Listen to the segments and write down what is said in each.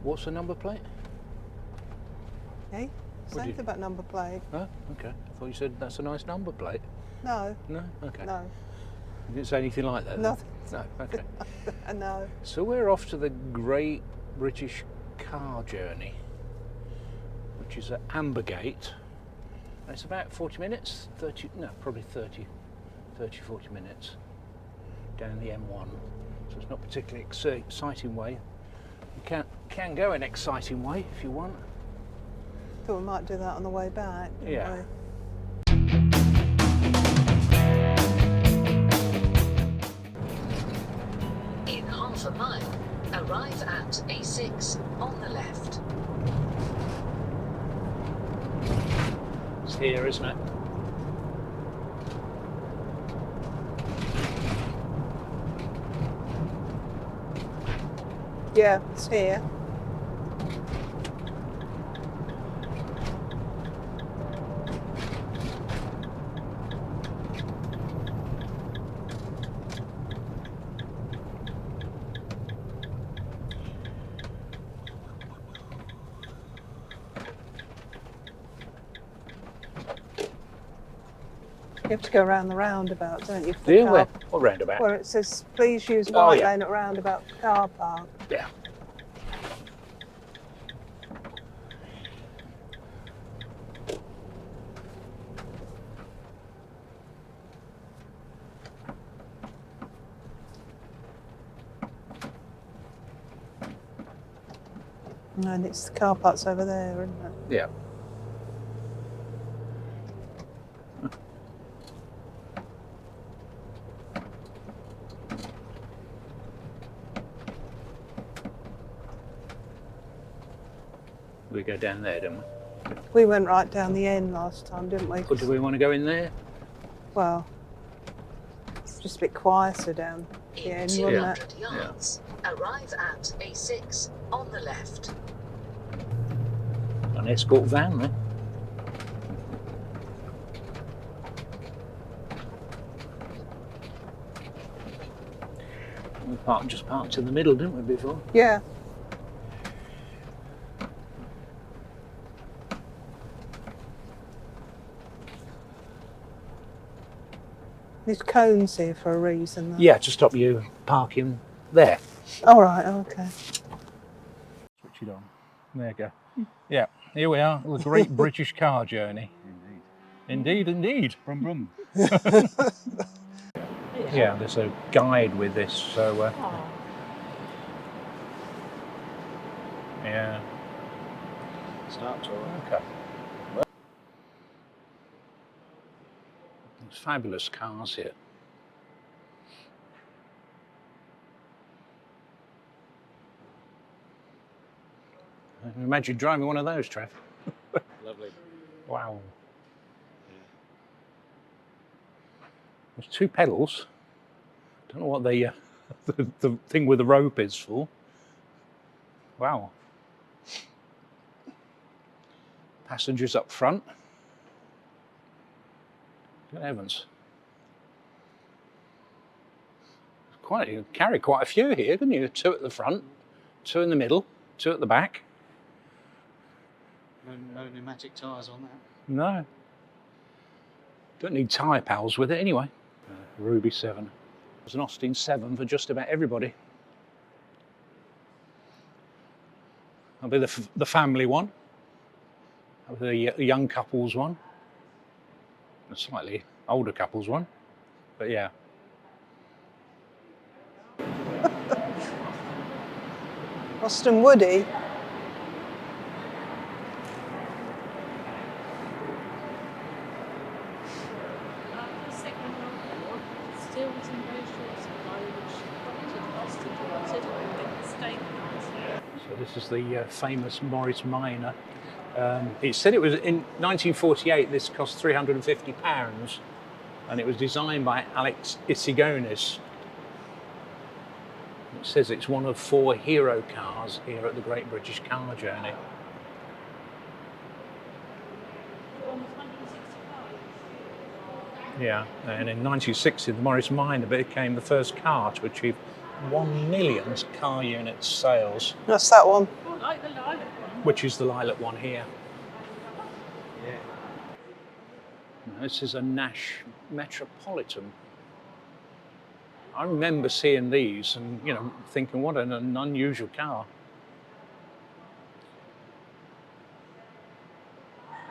What's the number plate? Hey, something about number plate. Oh, okay. I thought you said that's a nice number plate. No. No? Okay. No. You didn't say anything like that? Nothing. No, okay. No. So we're off to the Great British Car Journey, which is at Ambergate. And it's about 40 minutes, 30, no, probably 30, 40 minutes down the M1. So it's not particularly exciting way. You can go an exciting way if you want. Thought we might do that on the way back. Yeah. We? In half a mile, arrive at A6 on the left. It's here, isn't it? Yeah, it's here. You have to go around the roundabout, don't you? Do you? What roundabout? Where it says, please use white lane at roundabout car park. Yeah. And it's the car park's over there, isn't it? Yeah. We go down there, don't we? We went right down the end last time, didn't we? Or do we want to go in there? Well, it's just a bit quieter down the In end, 200 wasn't it? yards, arrive at A6 on the left. An Escort van there. We just parked in the middle, didn't we, before? Yeah. There's cones here for a reason, though. Yeah, to stop you parking there. All right, okay. Switch it on. There you go. Yeah, here we are, the Great British Car Journey. Indeed, indeed. Brum brum. Yeah, there's a guide with this, so yeah. Start to Okay. There's fabulous cars here. Imagine driving one of those, Trev. lovely. Wow. There's two pedals. Don't know what the thing with the rope is for. Wow. Passengers up front. Good heavens. You carry quite a few here, couldn't you? Two at the front, two in the middle, two at the back. No pneumatic tyres on that. No. Don't need tyre pals with it anyway. Ruby 7. There's an Austin 7 for just about everybody. That'll be the family one. That'll be the young couples one. A slightly older couples one. But yeah. Austin Woody. So this is the famous Morris Minor. It said it was in 1948. This cost £350, and it was designed by Alex Isigonis. It says it's one of 4 hero cars here at the Great British Car Journey. Yeah, and in 1960 the Morris Minor became the first car to achieve 1 million car units sales, That's that one. which is the lilac one here. This is a Nash Metropolitan. I remember seeing these and, you know, thinking, what an unusual car.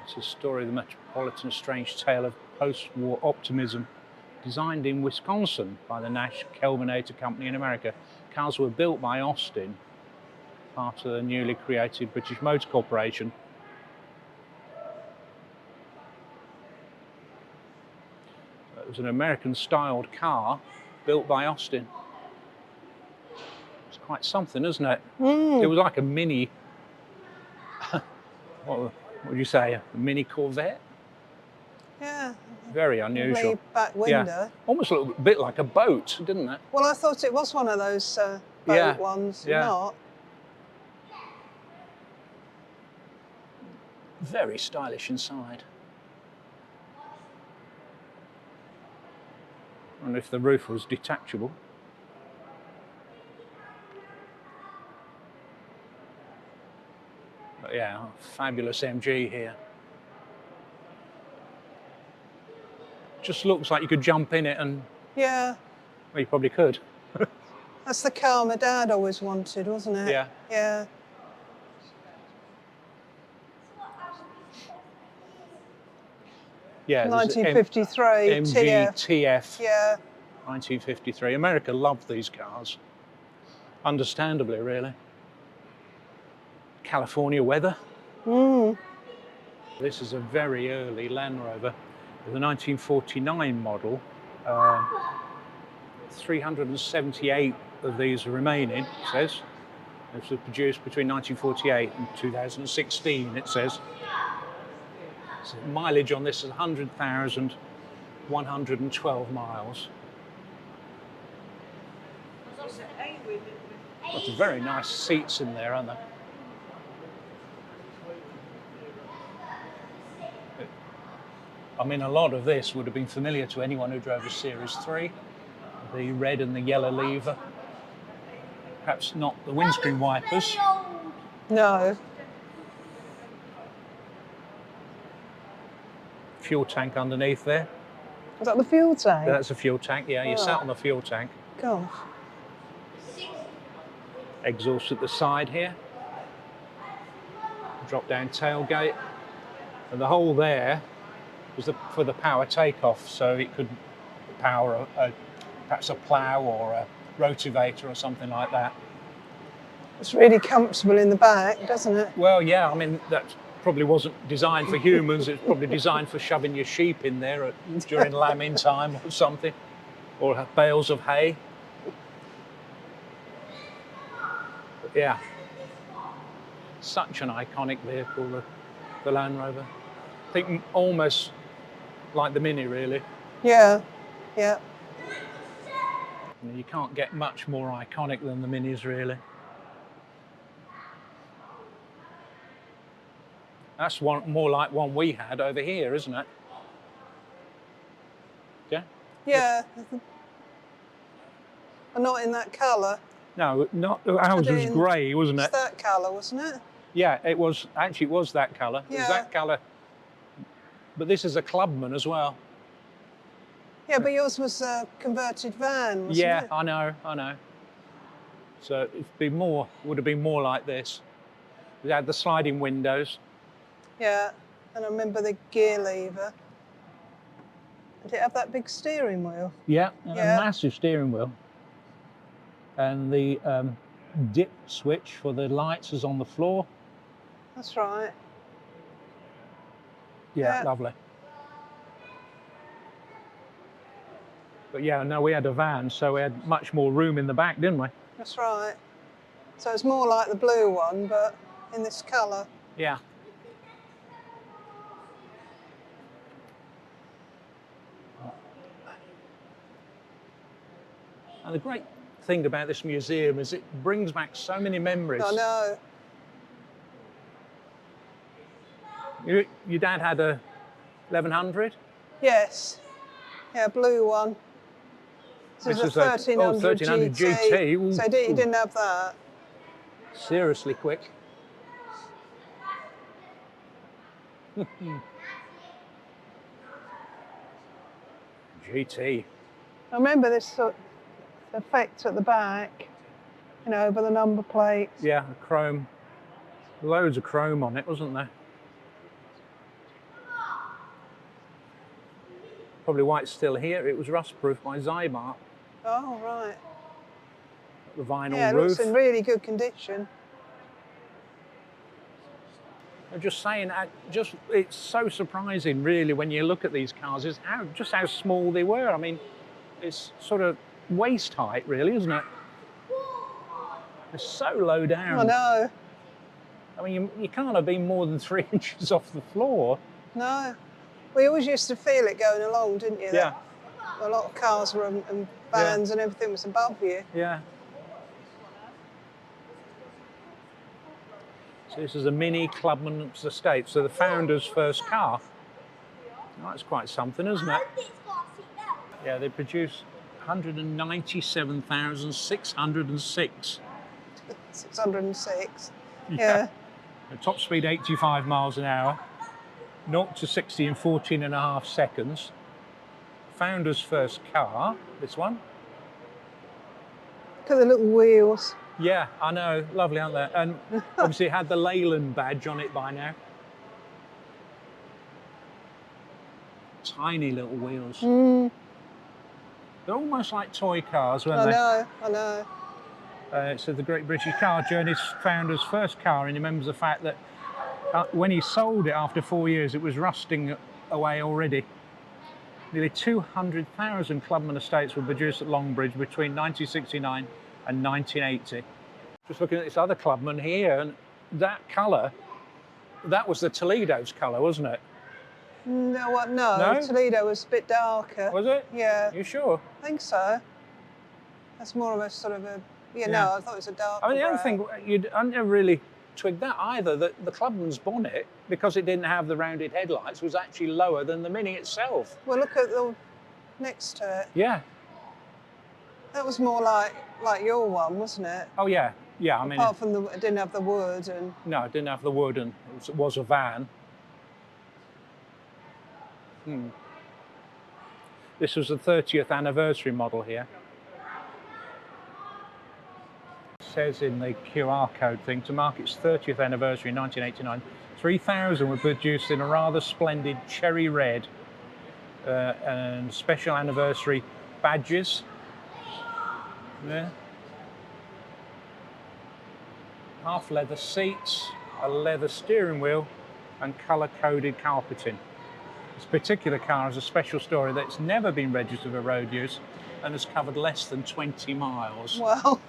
It's a story of the Metropolitan, a strange tale of post-war optimism. Designed in Wisconsin by the Nash Kelvinator Company in America. Cars were built by Austin, part of the newly created British Motor Corporation. It was an American-styled car built by Austin. It's quite something, isn't it? It was like a mini, what would you say, a mini Corvette? Yeah. Very unusual. Lovely back window. Yeah. Almost a little bit like a boat, didn't it? Well, I thought it was one of those boat Yeah, ones. yeah. Not. Very stylish inside. I wonder if the roof was detachable. But yeah, fabulous MG here. Just looks like you could jump in it and, Yeah. well, you probably could. That's the car my dad always wanted, wasn't it? Yeah. Yeah. Yeah, there's 1953 MG TF. TF, Yeah. 1953. America loved these cars. Understandably, really. California weather. This is a very early Land Rover. The 1949 model. 378 of these are remaining, it says. This was produced between 1948 and 2016, it says. So mileage on this is 100,112 miles. Lots of very nice seats in there, aren't there? I mean, a lot of this would have been familiar to anyone who drove a Series 3. The red and the yellow lever. Perhaps not the windscreen wipers. No. Fuel tank underneath there. Is that the fuel tank? That's a fuel tank, yeah, you Oh. sat on the fuel tank. Gosh. Exhaust at the side here. Drop down tailgate. And the hole there was for the power takeoff, so it could power perhaps a plough or a rotavator or something like that. It's really comfortable in the back, doesn't it? Well, yeah, I mean, that probably wasn't designed for humans. It's probably designed for shoving your sheep in there during lambing time or something, or bales of hay. But yeah, such an iconic vehicle, the Land Rover. I think almost like the Mini, really. Yeah. Yeah. You can't get much more iconic than the Minis, really. That's one more like one we had over here, isn't it? Yeah? Yeah. But not in that colour. No, not ours was grey, wasn't It's it? that colour, wasn't it? Yeah, it was. Actually, it was that colour. It was Yeah. that colour. But this is a Clubman as well. Yeah, but yours was a converted van, wasn't Yeah, it? I know. So would have been more like this. We had the sliding windows. Yeah. And I remember the gear lever. Did it have that big steering wheel? Yeah, and Yeah. a massive steering wheel. And the dip switch for the lights is on the floor. That's right. Yeah, Yeah. lovely. But yeah, no, we had a van, so we had much more room in the back, didn't we? That's right. So it's more like the blue one, but in this colour. Yeah. And the great thing about this museum is it brings back so many memories. I know. Your dad had a 1100? Yes. Yeah, blue one. This is a 1300, 1300 GT. Ooh, So you didn't have that. seriously quick. GT. I remember this sort of effect at the back, you know, over the number plates. Yeah, the chrome. Loads of chrome on it, wasn't there? Probably why it's still here. It was rust-proof by Zybar. Oh, right. The vinyl Yeah, it roof. looks in really good condition. I'm just saying, it's so surprising, really, when you look at these cars, is just how small they were. I mean, it's sort of waist height, really, isn't it? It's so low down. I know. I mean, you can't have been more than 3 inches off the floor. No. We always used to feel it going along, didn't you? Yeah. A lot of cars were and vans and everything was above you. Yeah. So this is a Mini Clubman's Estate, so the founder's first car. Oh, that's quite something, isn't it? Yeah, they produce 197,606. 606. Yeah. Yeah. At top speed 85 miles an hour, 0 to 60 in 14.5 seconds. Founder's first car, this one. Look at the little wheels. Yeah, I know, lovely, aren't they? And obviously it had the Leyland badge on it by now. Tiny little wheels. Mm, They're almost like toy cars, weren't they? I know. So the Great British Car Journey's founder's first car, and he remembers the fact that when he sold it after 4 years, it was rusting away already. Nearly 200,000 Clubman estates were produced at Longbridge between 1969 and 1980. Just looking at this other Clubman here, and that colour, that was the Toledo's colour, wasn't it? No, what? No, No? Toledo was a bit darker. Was it? Yeah, You sure? I think so. That's more of a sort of a, Yeah. no, I thought it was a dark. I mean, the other thing, I never really twigged that either, that the Clubman's bonnet, because it didn't have the rounded headlights, was actually lower than the Mini itself. Well, look at the next to it. Yeah. That was more like your one, wasn't it? Oh, yeah. Yeah, I mean, Apart from it didn't have the wood and. no, it didn't have the wood, and it was a van. This was the 30th anniversary model here. It says in the QR code thing, to mark its 30th anniversary in 1989, 3,000 were produced in a rather splendid cherry red and special anniversary badges. Yeah. Half leather seats, a leather steering wheel, and colour-coded carpeting. This particular car has a special story that it's never been registered for road use and has covered less than 20 miles. Well,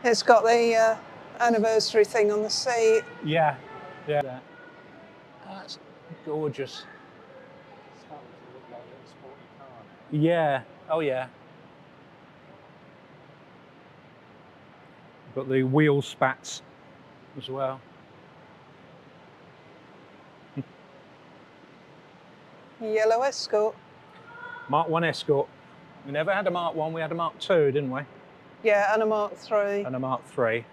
it's got the anniversary thing on the seat. Yeah, yeah. That's gorgeous. Yeah, oh yeah. Got the wheel spats as well. Yellow Escort. Mark 1 Escort. We never had a Mark 1, we had a Mark 2, didn't we? Yeah, and a Mark 3. And a Mark 3.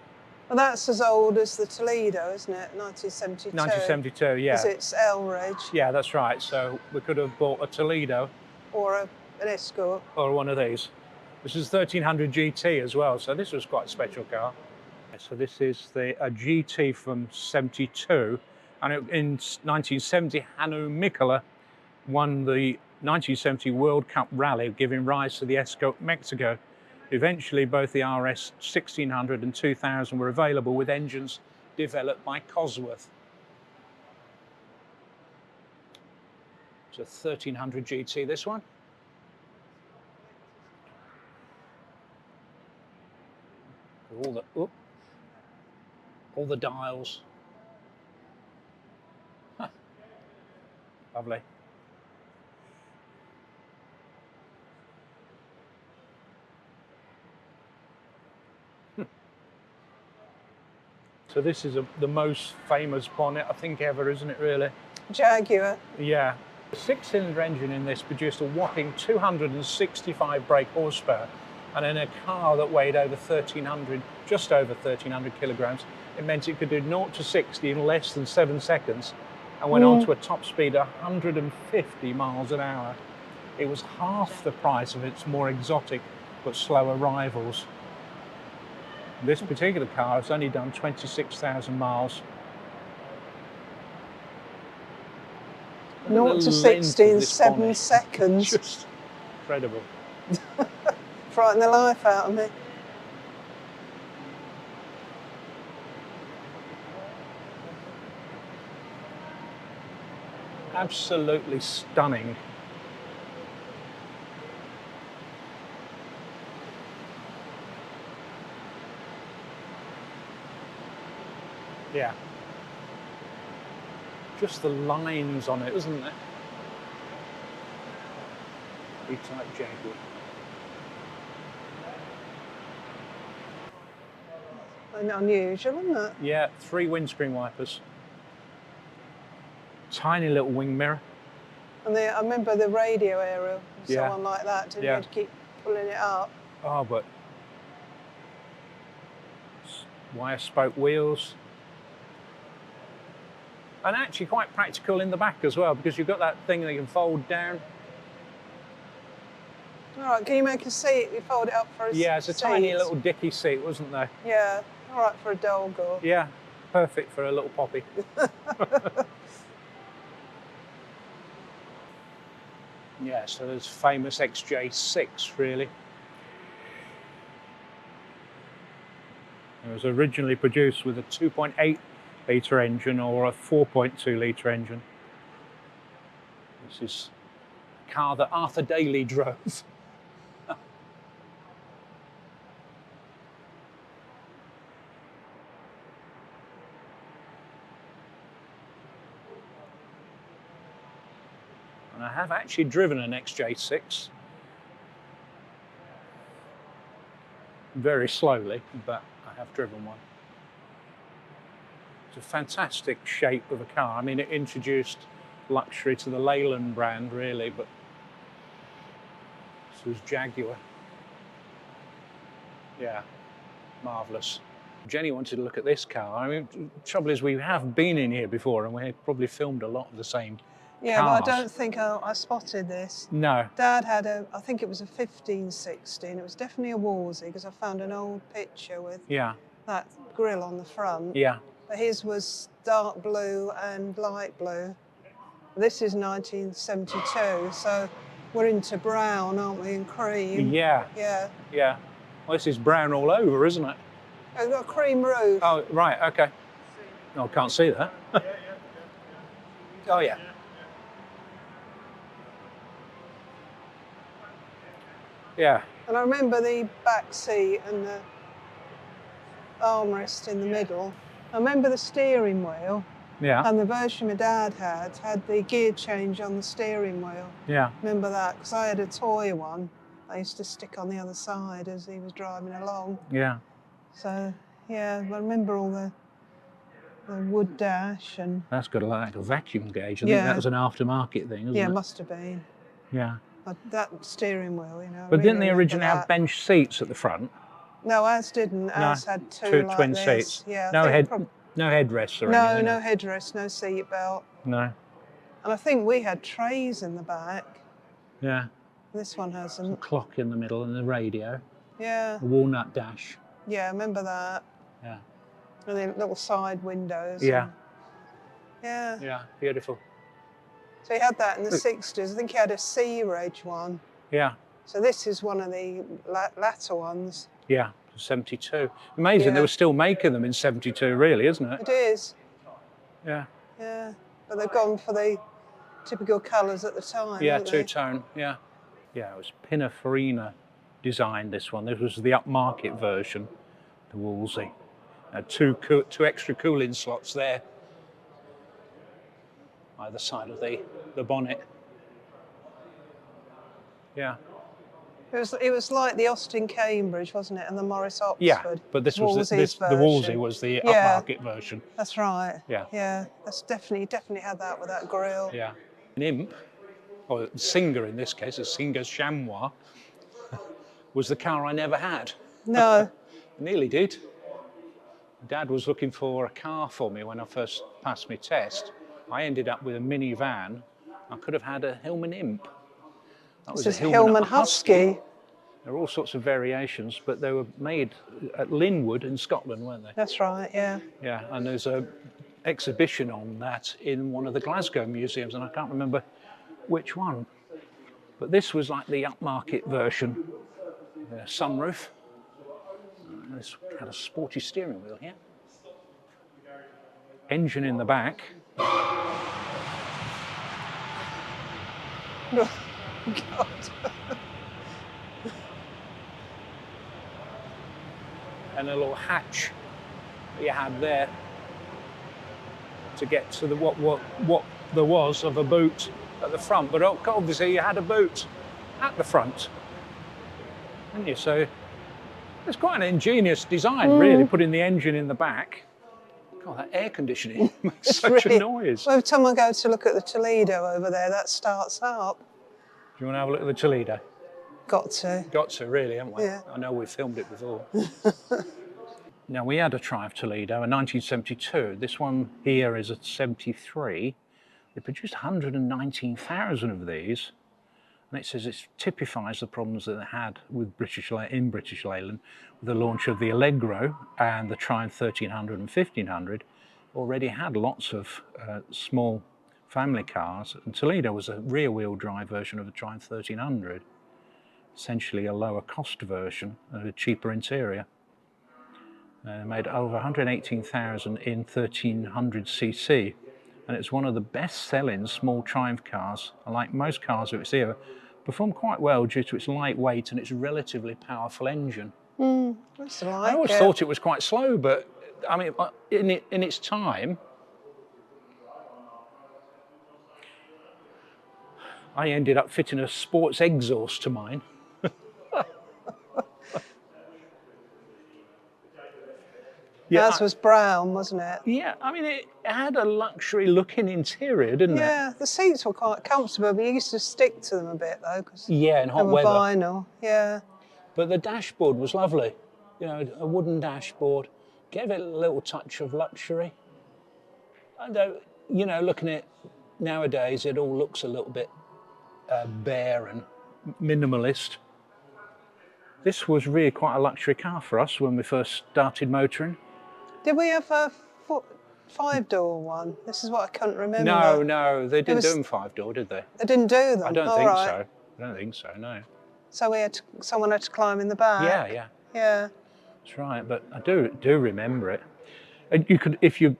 Well, that's as old as the Toledo, isn't it? 1972. 1972, yeah. Because it's L reg. Yeah, that's right. So we could have bought a Toledo Or an Escort. or one of these. This is 1300 GT as well, so this was quite a special car. So this is a GT from 72, and in 1970, Hannu Mikkola won the 1970 World Cup Rally, giving rise to the Escort Mexico. Eventually, both the RS 1600 and 2000 were available with engines developed by Cosworth. It's a 1300 GT, this one. All the dials. Huh. Lovely. So this is the most famous bonnet, I think, ever, isn't it, really? Jaguar. Yeah. The 6-cylinder engine in this produced a whopping 265 brake horsepower, and in a car that weighed over 1,300, just over 1,300 kilograms, it meant it could do 0 to 60 in less than 7 seconds and went on to a top speed of 150 miles an hour. It was half the price of its more exotic but slower rivals. This particular car has only done 26,000 miles. 0 to 60 in 7 seconds. Just incredible. Frightened the life out of me. Absolutely stunning. Yeah. Just the lines on it, isn't it? E-Type Jaguar. Unusual, isn't it? Yeah, 3 windscreen wipers. Tiny little wing mirror. And I remember the radio area, Yeah. someone like that, didn't you? Yeah. Had to keep pulling it up. Oh, but wire spoke wheels. And actually quite practical in the back as well, because you've got that thing that you can fold down. All right, can you make a seat? You fold it up for a seat? Yeah, it's a tiny little dicky seat, wasn't there? Yeah, all right for a dog or... Yeah, perfect for a little poppy. Yeah, so there's famous XJ6, really. It was originally produced with a 2.8 litre engine or a 4.2 litre engine. This is a car that Arthur Daly drove. And I have actually driven an XJ6. Very slowly, but I have driven one. It's a fantastic shape of a car. I mean, it introduced luxury to the Leyland brand, really, but this was Jaguar. Yeah, marvellous. Jenny wanted to look at this car. I mean, the trouble is we have been in here before and we had probably filmed a lot of the same Yeah, cars. but I don't think I spotted this. No. Dad had I think it was a 1516. It was definitely a Wolseley because I found an old picture with Yeah, that grille on the front. yeah. But his was dark blue and light blue. This is 1972, so we're into brown, aren't we, and cream? Yeah, Yeah. yeah. Well, this is brown all over, isn't it? It's got a cream roof. Oh, right, okay. Oh, I can't see that. Oh, yeah. Yeah, And I remember the back seat and the armrest in the middle. I remember the steering wheel, yeah, and the version my dad had the gear change on the steering wheel. yeah. Remember that? Because I had a toy one. I used to stick on the other side as he was driving along. Yeah. So, yeah, I remember all the wood dash and... That's got like a vacuum gauge. I Yeah. think that was an aftermarket thing, isn't Yeah, it? must have been. Yeah. But that steering wheel, you know. I But didn't really they remember originally have that. bench seats at the front? No, ours didn't. Ours had two like twin this. seats. Yeah, I No think no headrests or No, anything. no headrest, no seat belt. No. And I think we had trays in the back. Yeah. This one A hasn't. clock in the middle and the radio. Yeah, A walnut dash. yeah, I remember that. Yeah. And the little side windows. Yeah. and- yeah. Yeah. Beautiful. So he had that in the 60s. I think he had a Sea Reg one. Yeah. So this is one of the latter ones. Yeah. 72. Amazing. Yeah. They were still making them in 72, really, isn't it? It is. Yeah. Yeah. But they've gone for the typical colours at the time. Yeah, haven't they? two-tone, yeah. Yeah, it was Pininfarina designed this one. This was the upmarket version, the Wolseley. Two extra cooling slots there, either side of the bonnet. Yeah. It was like the Austin Cambridge, wasn't it? And the Morris Oxford. Yeah, but this was Wolsey's the Wolseley version. was the Yeah. upmarket version. That's right. Yeah. Yeah, that's definitely had that with that grille. Yeah. An Imp or Singer in this case, a Singer Chamois, was the car I never had. No. Nearly did. Dad was looking for a car for me when I first passed my test. I ended up with a minivan. I could have had a Hillman Imp. That was This is a Hillman Husky. There are all sorts of variations, but they were made at Linwood in Scotland, weren't they? That's right, yeah. Yeah, and there's a exhibition on that in one of the Glasgow museums, and I can't remember which one. But this was like the upmarket version. Sunroof. This had a sporty steering wheel here. Engine in the back. Oh, God. And a little hatch that you had there to get to the what there was of a boot at the front. But obviously you had a boot at the front, didn't you? So it's quite an ingenious design, really, putting the engine in the back. God, that air conditioning makes such a noise. Well, every time I go to look at the Toledo over there, that starts up. Do you want to have a look at the Toledo? Got to. Got to, really, haven't we? Yeah. I know we've filmed it before. Now, we had a Triumph Toledo in 1972. This one here is a 73. They produced 119,000 of these. And it says it typifies the problems that they had with British Leyland with the launch of the Allegro, and the Triumph 1300 and 1500 already had lots of small family cars, and Toledo was a rear-wheel drive version of the Triumph 1300, essentially a lower cost version of a cheaper interior. They made over 118,000 in 1300cc. And it's one of the best-selling small Triumph cars. And like most cars of its era, performed quite well due to its lightweight and its relatively powerful engine. That's like I always thought it was quite slow, but I mean, in its time, I ended up fitting a sports exhaust to mine. Yeah, ours was brown, wasn't it? Yeah, I mean, it had a luxury-looking interior, didn't it? Yeah, the seats were quite comfortable, but you used to stick to them a bit, though, because Yeah, in they hot were weather. vinyl. Yeah. But the dashboard was lovely. You know, a wooden dashboard. Gave it a little touch of luxury. Although, you know, looking at it nowadays, it all looks a little bit bare and minimalist. This was really quite a luxury car for us when we first started motoring. Did we have a five-door one? This is what I couldn't remember. No, they didn't do them 5-door, did they? They didn't do them? I don't think so. I don't think so, no. So someone had to climb in the back? Yeah. Yeah. That's right, but I do remember it. And you could, if you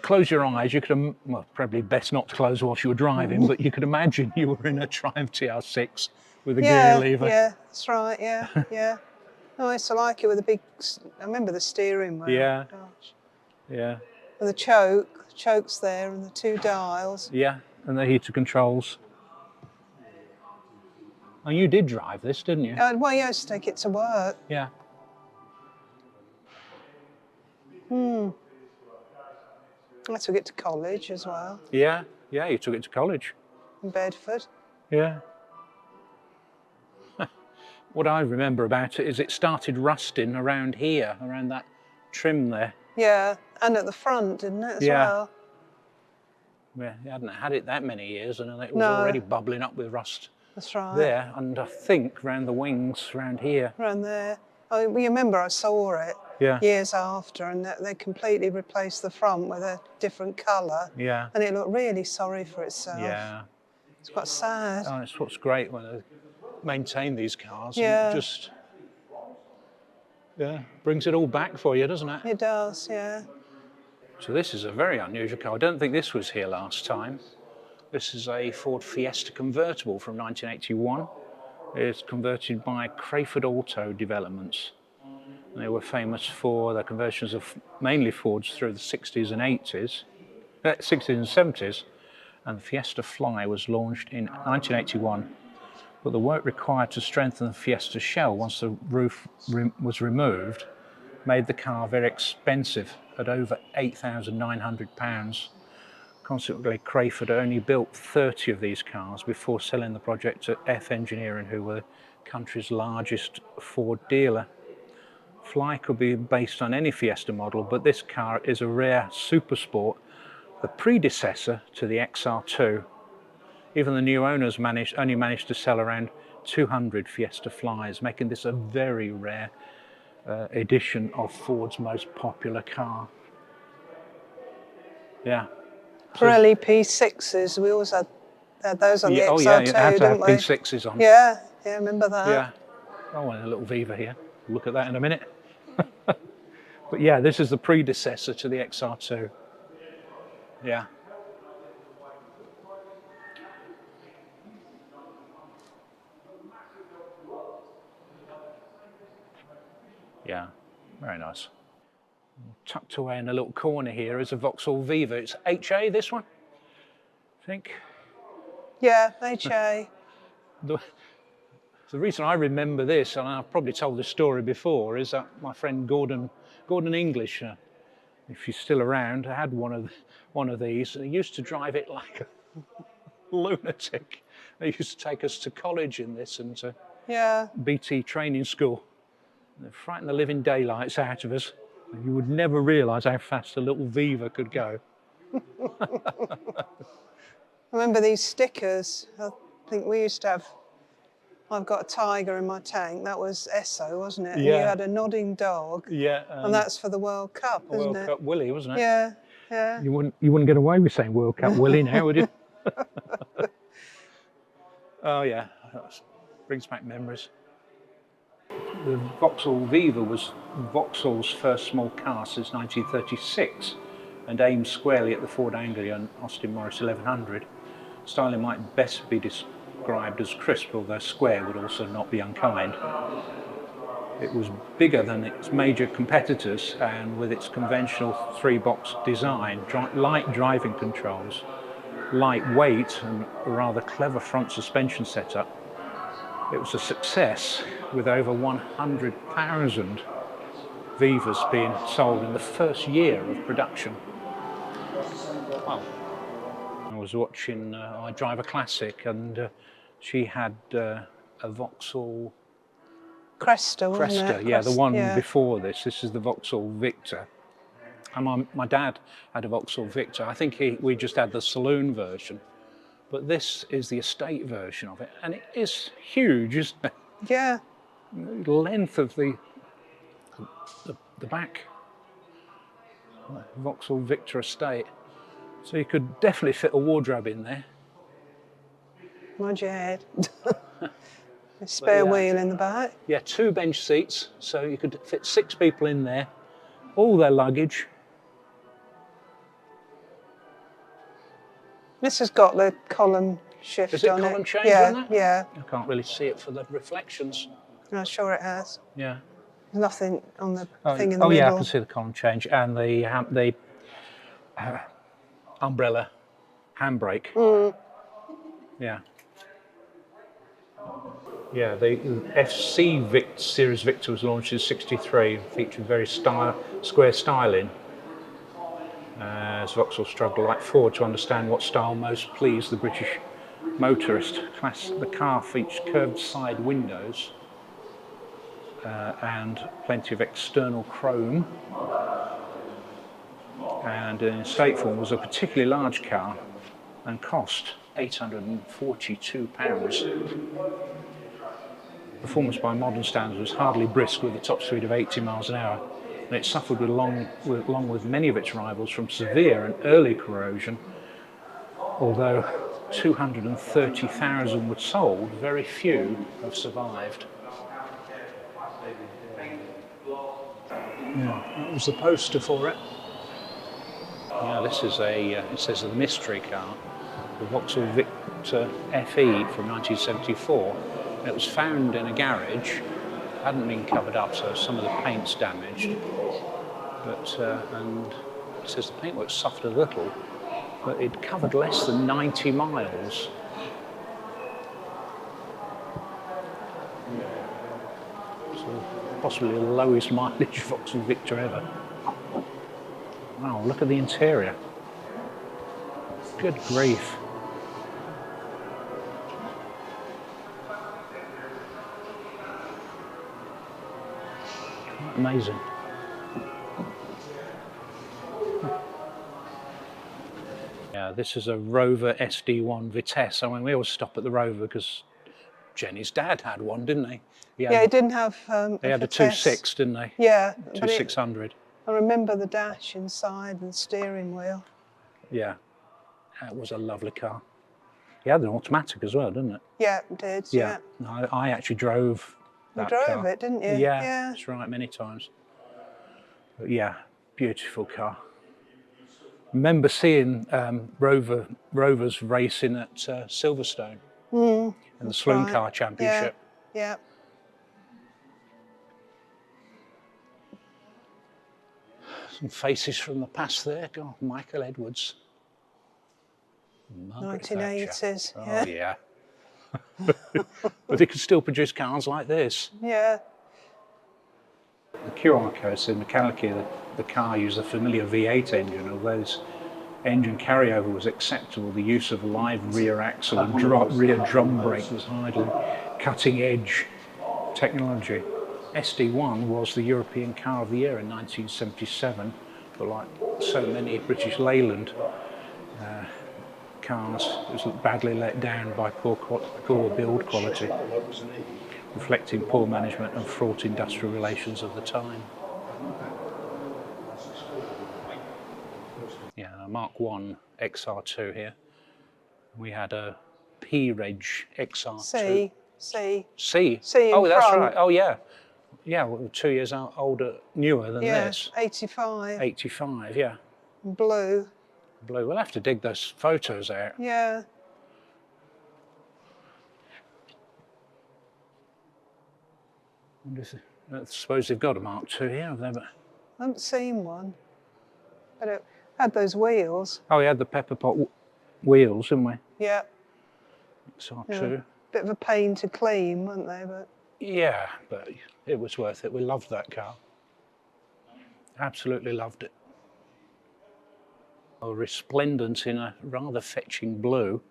close your eyes, you could, well, probably best not to close whilst you were driving, but you could imagine you were in a Triumph TR6 with a gear lever. Yeah, that's right, yeah. Oh, I used to like it with a big, I remember the steering wheel. Yeah. Gosh. Yeah. With the choke's there and the 2 dials. Yeah, and the heater controls. Oh, you did drive this, didn't you? Well, yeah, I used to take it to work. Yeah. I took it to college as well, Yeah, you took it to college. in Bedford. Yeah. What I remember about it is it started rusting around here, around that trim there. Yeah, and at the front, didn't it, as well? Yeah, you hadn't had it that many years, and it was No. already bubbling up with rust That's right. there, and I think around the wings, around here. Around there. Oh, well, you remember I saw it Yeah. years after, and they completely replaced the front with a different colour. Yeah. And it looked really sorry for itself. Yeah. It's quite sad. Oh, it's what's great when they maintain these cars. Yeah. And just, brings it all back for you, doesn't it? It does, yeah. So this is a very unusual car. I don't think this was here last time. This is a Ford Fiesta convertible from 1981. It's converted by Crayford Auto Developments. They were famous for their conversions of mainly Fords through the 60s and 80s, 60s and 70s. And the Fiesta Fly was launched in 1981. But the work required to strengthen the Fiesta shell once the roof was removed made the car very expensive at over £8,900, Consequently, Crayford only built 30 of these cars before selling the project to F Engineering, who were the country's largest Ford dealer. Fly could be based on any Fiesta model, but this car is a rare Supersport, the predecessor to the XR2. Even the new owners only managed to sell around 200 Fiesta Flies, making this a very rare edition of Ford's most popular car. Yeah. Pirelli P6s, we always had those on the XR2, oh yeah, you had to have didn't we? P6s on. Yeah, yeah, remember that? Yeah. Oh, and a little Viva here. We'll look at that in a minute. But yeah, this is the predecessor to the XR2. Yeah. Yeah, very nice. Tucked away in a little corner here is a Vauxhall Viva. It's HA, this one, I think. Yeah, HA. The reason I remember this, and I've probably told this story before, is that my friend Gordon English, if he's still around, had one of these. And he used to drive it like a lunatic. They used to take us to college in this and to BT training school. They frightened the living daylights out of us. You would never realise how fast a little Viva could go. I remember these stickers. I think we used to have, I've got a tiger in my tank. That was Esso, wasn't it? Yeah. And you had a nodding dog. Yeah. And that's for the World Cup, isn't it? World Cup Willie, wasn't it? Yeah, yeah. You wouldn't get away with saying World Cup Willie now, would you? Oh yeah, that brings back memories. The Vauxhall Viva was Vauxhall's first small car since 1936 and aimed squarely at the Ford Anglia and Austin Morris 1100. Styling might best be described as crisp, although square would also not be unkind. It was bigger than its major competitors, and with its conventional three-box design, light driving controls, lightweight and a rather clever front suspension setup, it was a success, with over 100,000 Vivas being sold in the first year of production. Wow. I was watching I Drive a Classic, and she had a Vauxhall Cresta, wasn't it? yeah, the one before this. This is the Vauxhall Victor. And my dad had a Vauxhall Victor. I think we just had the saloon version. But this is the estate version of it. And it is huge, isn't it? Yeah. The length of the back. Vauxhall Victor estate. So you could definitely fit a wardrobe in there. Mind your head. A spare wheel in the back. Yeah, 2 bench seats, so you could fit 6 people in there. All their luggage. This has got the column shift Is it on it. column change yeah, on that? Yeah, I can't really see it for the reflections. I'm sure it has. Yeah. There's nothing on the thing in the middle. Yeah, I can see the column change and the umbrella handbrake. Yeah. Yeah, the FC Series Victor was launched in '63, featured very square styling. As Vauxhall struggled like Ford to understand what style most pleased the British motorist. The car featured curved side windows and plenty of external chrome. And in estate form was a particularly large car and cost £842. Performance by modern standards was hardly brisk, with a top speed of 80 miles an hour. And it suffered along with many of its rivals from severe and early corrosion. Although 230,000 were sold, very few have survived. Yeah, that was the poster for it. Yeah, this is it says a mystery car, the Vauxhall Victor FE from 1974. It was found in a garage. Hadn't been covered up, so some of the paint's damaged. But and it says the paintwork suffered a little, but it covered less than 90 miles. So possibly the lowest mileage Vauxhall Victor ever. Wow, look at the interior. Good grief. Amazing. Yeah, this is a Rover SD1 Vitesse. I mean, we always stop at the Rover because Jenny's dad had one, didn't he? Yeah, he didn't have They had a Vitesse. 2.6, didn't they? Yeah. 2600. I remember the dash inside and the steering wheel. Yeah, that was a lovely car. He had an automatic as well, didn't it? Yeah, it did, Yeah. yeah. No, I actually drove You that drove car. it, didn't you? Yeah, Yeah. that's right, many times. But yeah, beautiful car. Remember seeing Rovers racing at Silverstone in the Saloon Car Championship. Yeah. Some faces from the past there. God, Michael Edwards. Margaret 1980s, Thatcher. Oh yeah. But they could still produce cars like this. Yeah. The QR code said mechanically the car used a familiar V8 engine, although this engine carryover was acceptable. The use of live rear axle and rear drum brake was highly cutting edge technology. SD1 was the European Car of the Year in 1977, but like so many British Leyland cars, it was badly let down by poor build quality, reflecting poor management and fraught industrial relations of the time. Yeah, a Mk1 XR2 here. We had a P-Reg XR2. C. Oh, that's front. right. Oh, yeah. Yeah, well, 2 years older, newer than this. 85. 85, yeah. Blue. Blue. We'll have to dig those photos out. Yeah. I suppose they've got a Mark II here, have they? But... I haven't seen one. But it had those wheels. Oh, we had the pepper pot wheels, didn't we? Yeah. XR2. Yeah. Bit of a pain to clean, weren't they? But yeah, but it was worth it. We loved that car. Absolutely loved it. Oh, resplendent in a rather fetching blue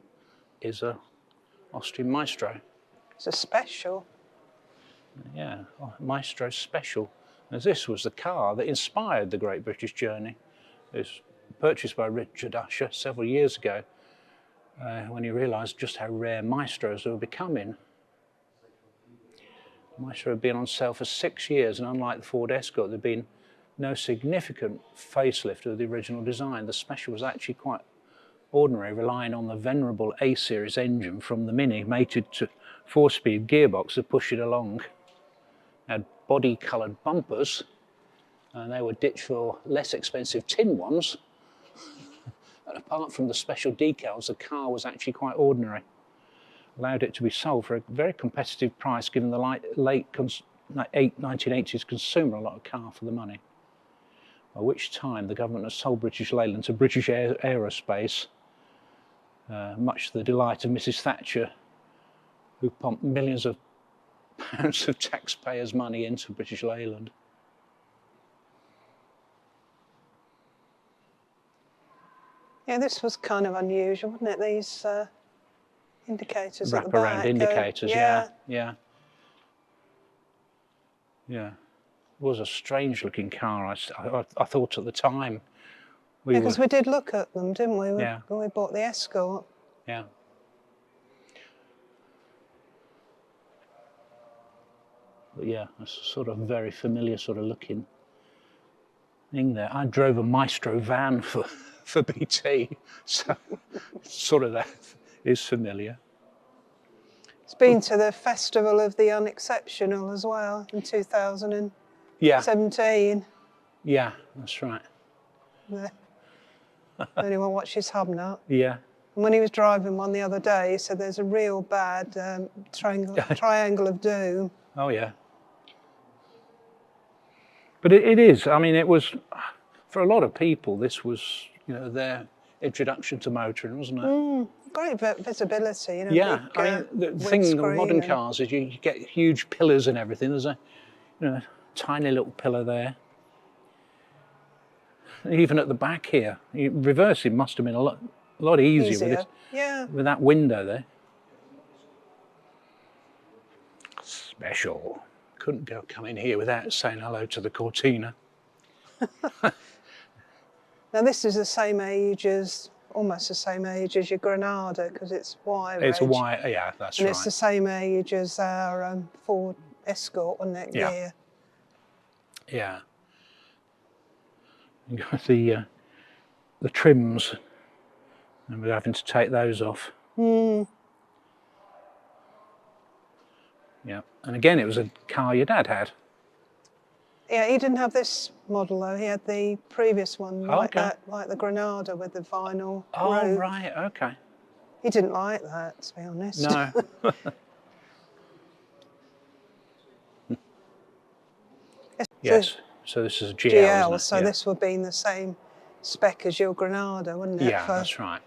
is a Austrian Maestro. it's a special. Yeah, Maestro Special. As this was the car that inspired the Great British Journey. It was purchased by Richard Usher several years ago when he realised just how rare Maestros were becoming. Maestro had been on sale for 6 years, and unlike the Ford Escort, there had been no significant facelift of the original design. The Special was actually quite ordinary, relying on the venerable A-Series engine from the Mini, mated to 4-speed gearbox to push it along. It had body-coloured bumpers, and they were ditched for less expensive tin ones. And apart from the special decals, the car was actually quite ordinary. Allowed it to be sold for a very competitive price, given the late 1980s consumer a lot of car for the money. By which time the government has sold British Leyland to British Aerospace, much to the delight of Mrs. Thatcher, who pumped millions of pounds of taxpayers' money into British Leyland. Yeah, this was kind of unusual, wasn't it? These indicators at the Wrap-around back. indicators, yeah. It was a strange-looking car, I thought at the time. Because we did look at them, didn't we? Yeah. When we bought the Escort. Yeah. But yeah, it's a sort of very familiar sort of looking thing there. I drove a Maestro van for BT, so sort of that is familiar. It's been to the Festival of the Unexceptional as well in 2017. Yeah, that's right. Anyone watch his hubnut? Yeah. And when he was driving one the other day, he said there's a real bad triangle of doom. Oh yeah. But it is. I mean, it was for a lot of people. This was, their introduction to motoring, wasn't it? Great visibility, Yeah, big, I mean, the thing with modern windscreen cars is you get huge pillars and everything. There's a, tiny little pillar there. Even at the back here, reversing must have been a A lot easier. With, Yeah. with that window there. Special. Couldn't come in here without saying hello to the Cortina. Now this is the same age as, almost the same age as your Granada because it's Y reg. It's a Y, yeah, that's and right. it's the same age as our Ford Escort, wasn't it? Yeah. Yeah. You got the trims, and we're having to take those off. Mm. Yeah, and again, it was a car your dad had. Yeah, he didn't have this model though. He had the previous one, like that, like the Granada with the vinyl roof. Right, okay. He didn't like that, to be honest. No. Yes, so this is a GL, isn't it? so this would be in the same spec as your Granada, wouldn't it? Yeah, that's right.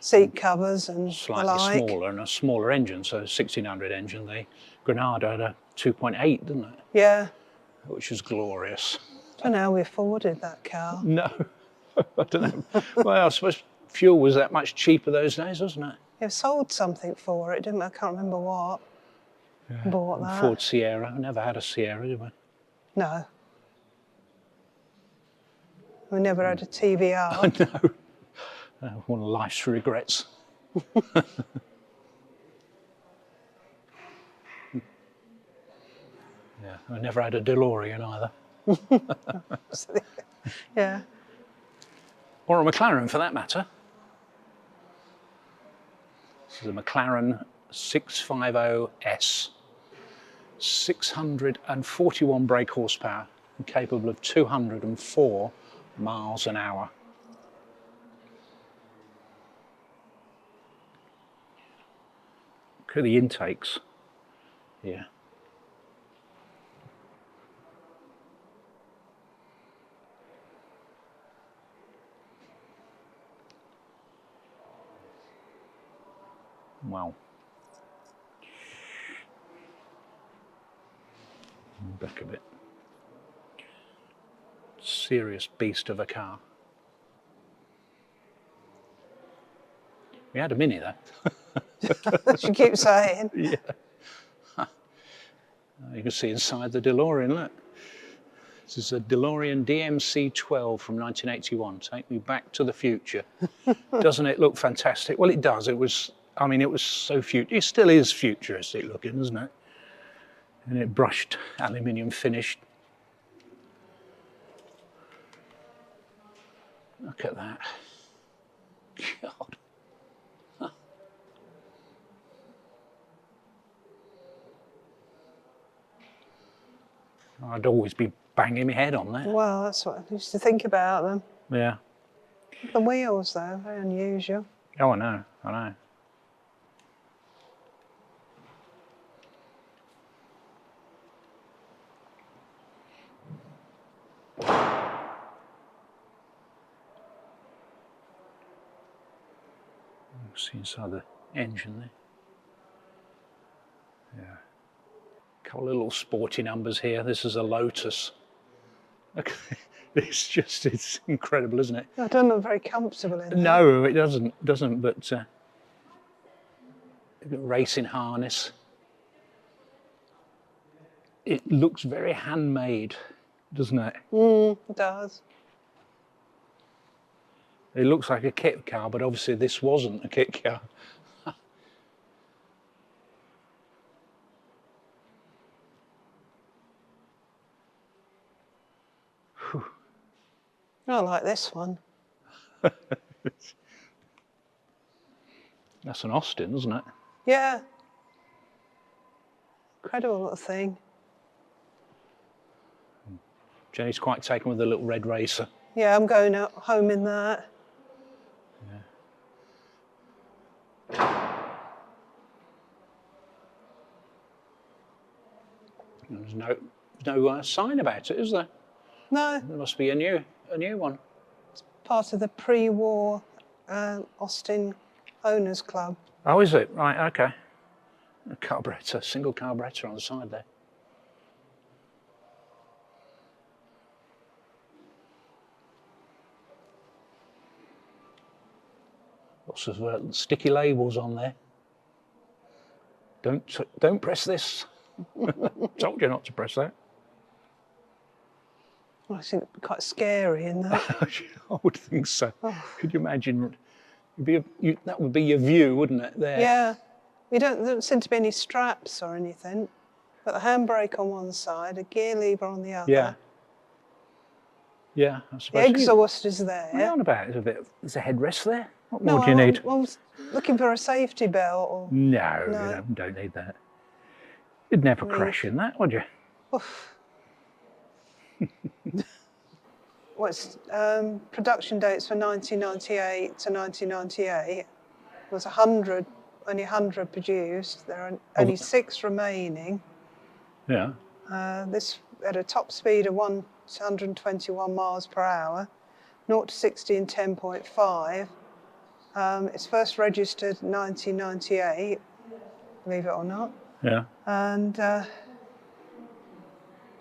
Seat covers and Slightly the like. smaller and a smaller engine, so 1600 engine. The Granada had a 2.8, didn't it? Yeah. Which was glorious. I don't know how we afforded that car. No, I don't know. Well, I suppose fuel was that much cheaper those days, wasn't it? They sold something for it, didn't we? I can't remember what. Yeah. Bought that. Ford Sierra. I never had a Sierra, did we? No. We never had a TVR. No. One of life's regrets. Yeah, I never had a DeLorean either. Yeah. Or a McLaren for that matter. This is a McLaren 650S. 641 brake horsepower and capable of 204 miles an hour. Look at the intakes here. Wow. Back a bit. Serious beast of a car. We had a Mini though. She keeps saying. Yeah. You can see inside the DeLorean, look. This is a DeLorean DMC 12 from 1981. Take me back to the future. Doesn't it look fantastic? Well, it does. It was, I mean, it was so future. It still is futuristic looking, isn't it? And it brushed aluminium finished. Look at that. God. Huh. I'd always be banging my head on that. Well, that's what I used to think about them. Yeah. The wheels, though, very unusual. Oh, I know, I know. See inside the engine there. Yeah. A couple of little sporty numbers here. This is a Lotus. Look, it's incredible, isn't it? I don't look very comfortable in it. No, it doesn't, but racing harness. It looks very handmade, doesn't it? It does. It looks like a kit car, but obviously this wasn't a kit car. I like this one. That's an Austin, isn't it? Yeah. Incredible little thing. Jenny's quite taken with the little red racer. Yeah, I'm going out home in that. There's no sign about it, is there? No, There must be a new one. part of the pre-war Austin Owners Club. Oh, is it? Right, okay. A carburettor, single carburettor on the side there. Lots of sticky labels on there. Don't press this. Told you not to press that. Well, I think it'd be quite scary in that. I would think so. Oh. Could you imagine? That would be your view, wouldn't it? There. Yeah. There don't seem to be any straps or anything. But the handbrake on one side, a gear lever on the other. Yeah. Yeah, I The suppose. exhaust is there. What are you on about? There's a headrest there. What No, more do you need? I was looking for a safety belt. Or... No, No. you don't need that. You'd never crash in that, would you? Oof. What's production dates for 1998 to 1998 was 100, only 100 produced. There are only 6 remaining. Yeah. This at a top speed of 121 miles per hour, 0 to 60 in 10.5. It's first registered in 1998, believe it or not. Yeah. And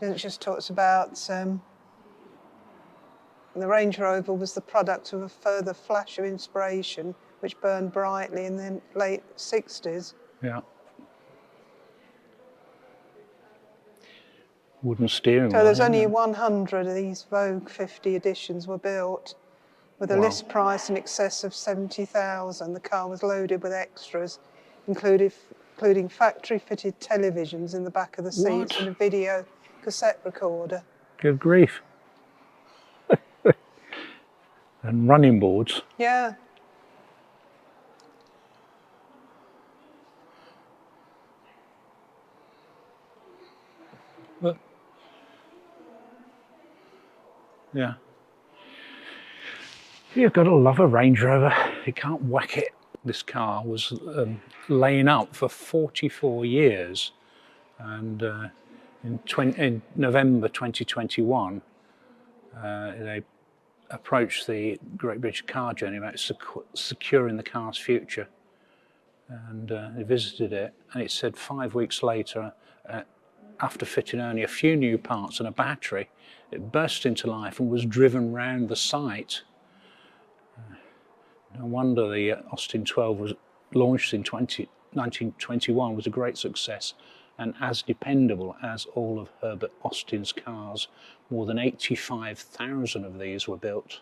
it just talks about the Range Rover was the product of a further flash of inspiration which burned brightly in the late 60s. Yeah. Wooden steering wheel. So there's isn't only there? 100 of these Vogue 50 editions were built with a Wow. list price in excess of 70,000. The car was loaded with extras, including factory-fitted televisions in the back of the seats What? and a video cassette recorder. Good grief. And running boards. Yeah. Look. Yeah. You've got to love a Range Rover. You can't whack it. This car was laying up for 44 years. And in November 2021, they approached the Great British Car Journey about securing the car's future. And they visited it, and it said 5 weeks later, after fitting only a few new parts and a battery, it burst into life and was driven round the site. No wonder the Austin 12 was launched in 1921, was a great success and as dependable as all of Herbert Austin's cars. More than 85,000 of these were built.